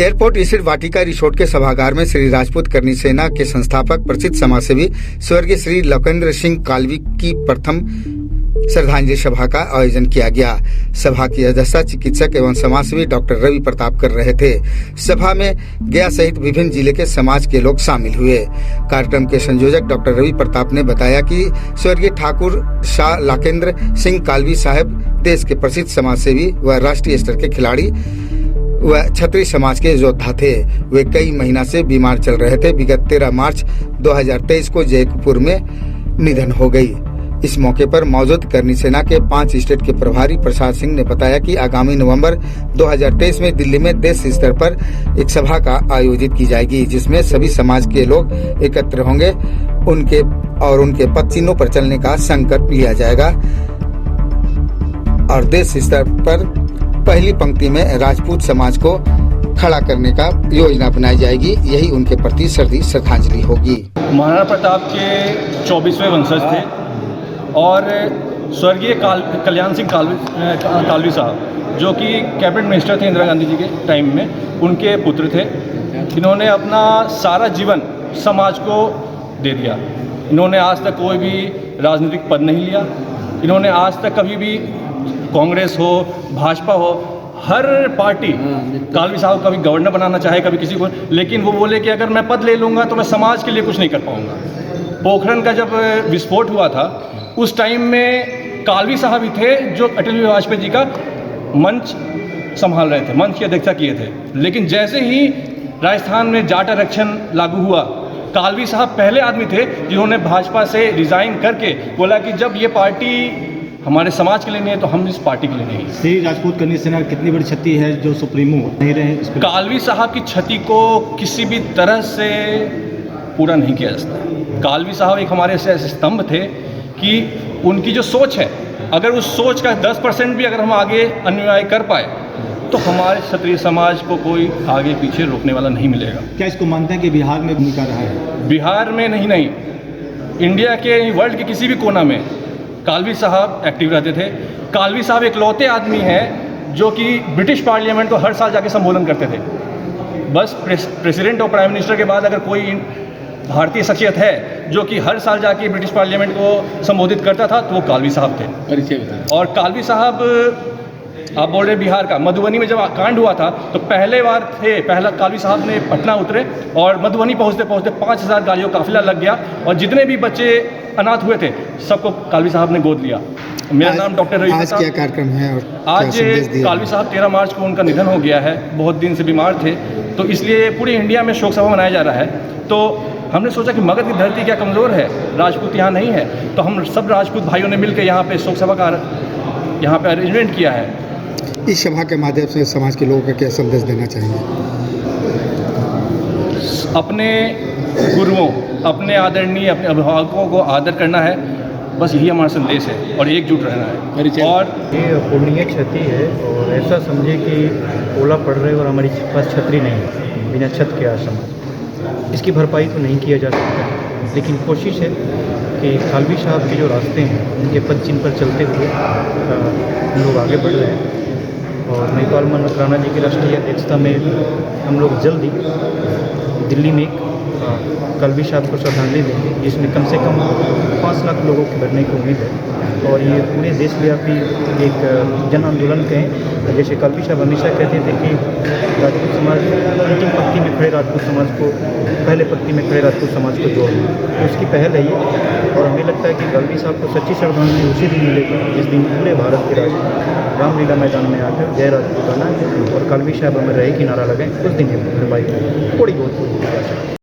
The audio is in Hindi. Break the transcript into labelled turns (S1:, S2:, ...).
S1: एयरपोर्ट स्थित वाटिका रिसोर्ट के सभागार में श्री राजपूत करनी सेना के संस्थापक प्रसिद्ध समाजसेवी स्वर्गीय श्री लौकेंद्र सिंह कालवी की प्रथम श्रद्धांजलि सभा का आयोजन किया गया। सभा की अध्यक्षता चिकित्सक एवं समाजसेवी डॉक्टर रवि प्रताप कर रहे थे। सभा में गया सहित विभिन्न जिले के समाज के लोग शामिल हुए। कार्यक्रम के संयोजक डॉक्टर रवि प्रताप ने बताया कि स्वर्गीय ठाकुर शाह लौकेंद्र सिंह कालवी साहब देश के प्रसिद्ध समाजसेवी व राष्ट्रीय स्तर के खिलाड़ी वह क्षत्रिय समाज के योद्धा थे। वे कई महीना से बीमार चल रहे थे। विगत 13 मार्च 2023 को जयपुर में निधन हो गई। इस मौके पर मौजूद करनी सेना के 5 स्टेट के प्रभारी प्रसाद सिंह ने बताया कि आगामी नवंबर 2023 में दिल्ली में देश स्तर पर एक सभा का आयोजित की जाएगी, जिसमें सभी समाज के लोग एकत्र होंगे। उनके पद चिन्हों पर चलने का संकल्प लिया जाएगा और देश स्तर पर पहली पंक्ति में राजपूत समाज को खड़ा करने का योजना बनाई जाएगी। यही उनके प्रति श्रद्धांजलि होगी।
S2: महाराणा प्रताप के 24वें वंशज थे और स्वर्गीय कल्याण सिंह कालवी साहब जो कि कैबिनेट मिनिस्टर थे इंदिरा गांधी जी के टाइम में, उनके पुत्र थे। इन्होंने अपना सारा जीवन समाज को दे दिया। इन्होंने आज तक कोई भी राजनीतिक पद नहीं लिया। इन्होंने आज तक कभी भी कांग्रेस हो, भाजपा हो, हर पार्टी कालवी साहब कभी गवर्नर बनाना चाहे, कभी किसी को, लेकिन वो बोले कि अगर मैं पद ले लूँगा तो मैं समाज के लिए कुछ नहीं कर पाऊँगा। पोखरण का जब विस्फोट हुआ था उस टाइम में कालवी साहब ही थे जो अटल बिहारी वाजपेयी जी का मंच संभाल रहे थे, मंच की अध्यक्षता किए थे। लेकिन जैसे ही राजस्थान में जाट आरक्षण लागू हुआ, कालवी साहब पहले आदमी थे जिन्होंने भाजपा से रिज़ाइन करके बोला कि जब ये पार्टी हमारे समाज के लिए नहीं है तो हम इस पार्टी के लिए नहीं है।
S3: श्री राजपूत करनी सेना कितनी बड़ी क्षति है जो सुप्रीमो नहीं रहे?
S2: कालवी साहब की क्षति को किसी भी तरह से पूरा नहीं किया जा सकता। कालवी साहब एक हमारे ऐसे स्तंभ थे कि उनकी जो सोच है, अगर उस सोच का 10% भी अगर हम आगे अन्याय कर पाए तो हमारे क्षत्रिय समाज को कोई आगे पीछे रोकने वाला नहीं मिलेगा।
S3: क्या इसको मानते हैं कि बिहार में भूमिका रहा है?
S2: बिहार में नहीं, इंडिया के वर्ल्ड के किसी भी कोना में कालवी साहब एक्टिव रहते थे। कालवी साहब इकलौते आदमी हैं जो कि ब्रिटिश पार्लियामेंट को हर साल जाके संबोधन करते थे। बस प्रेसिडेंट और प्राइम मिनिस्टर के बाद अगर कोई भारतीय शख्सियत है जो कि हर साल जाके ब्रिटिश पार्लियामेंट को संबोधित करता था तो वो कालवी साहब थे। परिचय बताएं। और कालवी साहब, आप बोल रहे बिहार का, मधुबनी में जब कांड हुआ था तो पहला कालवी साहब ने पटना उतरे और मधुबनी पहुंचते पहुंचते 5000 गाड़ियों का काफिला लग गया और जितने भी बच्चे अनाथ हुए थे सबको कालवी साहब ने गोद लिया। मेरा नाम डॉक्टर रवि प्रताप।
S1: आज क्या कार्यक्रम है और
S2: आज कालवी साहब 13 मार्च को उनका निधन हो गया है। बहुत दिन से बीमार थे तो इसलिए पूरी इंडिया में शोक सभा मनाया जा रहा है। तो हमने सोचा कि मगध की धरती क्या कमज़ोर है, राजपूत यहाँ नहीं है, तो हम सब राजपूत भाइयों ने मिलकर यहाँ पे शोक सभा का यहाँ पे अरेंजमेंट किया है।
S1: इस सभा के माध्यम से समाज के लोगों को क्या संदेश देना चाहेंगे?
S2: अपने गुरुओं, अपने आदरणीय, अपने अभिभावकों को आदर करना है, बस यही हमारा संदेश है और एकजुट रहना है। और
S4: ये अपूर्णीय क्षति है और ऐसा समझे कि ओला पड़ रहे और हमारे पास छतरी नहीं है, बिना छत के आश्रम, इसकी भरपाई तो नहीं किया जा सकता, लेकिन कोशिश है कि कालवी साहब के जो रास्ते हैं उनके पद चिन्ह पर चलते हुए हम लोग आगे बढ़ रहे हैं। और महिपाल राणा जी की राष्ट्रीय अध्यक्षता में हम लोग जल्द ही दिल्ली में कालवी साहब को श्रद्धांजलि देंगे, जिसमें कम से कम 5 लाख लोगों के भरने की उम्मीद है। और ये पूरे देशव्यापी एक जन आंदोलन कहें, जैसे कालवी साहब हमेशा कहते थे कि राजपूत समाज अंतिम पंक्ति में खड़े राजपूत समाज को, पहले पंक्ति में खड़े राजपूत समाज को जोड़ना, तो उसकी पहल है ये। और हमें लगता है कि कालवी साहब को सच्ची श्रद्धांजलि उसी दिन मिलेगी जिस दिन पूरे भारत के रामलीला मैदान में आकर जय राजपूताना और कालवी साहब हमें रहे की नारा लगाएं, उस दिन ये भरपाई थोड़ी बहुत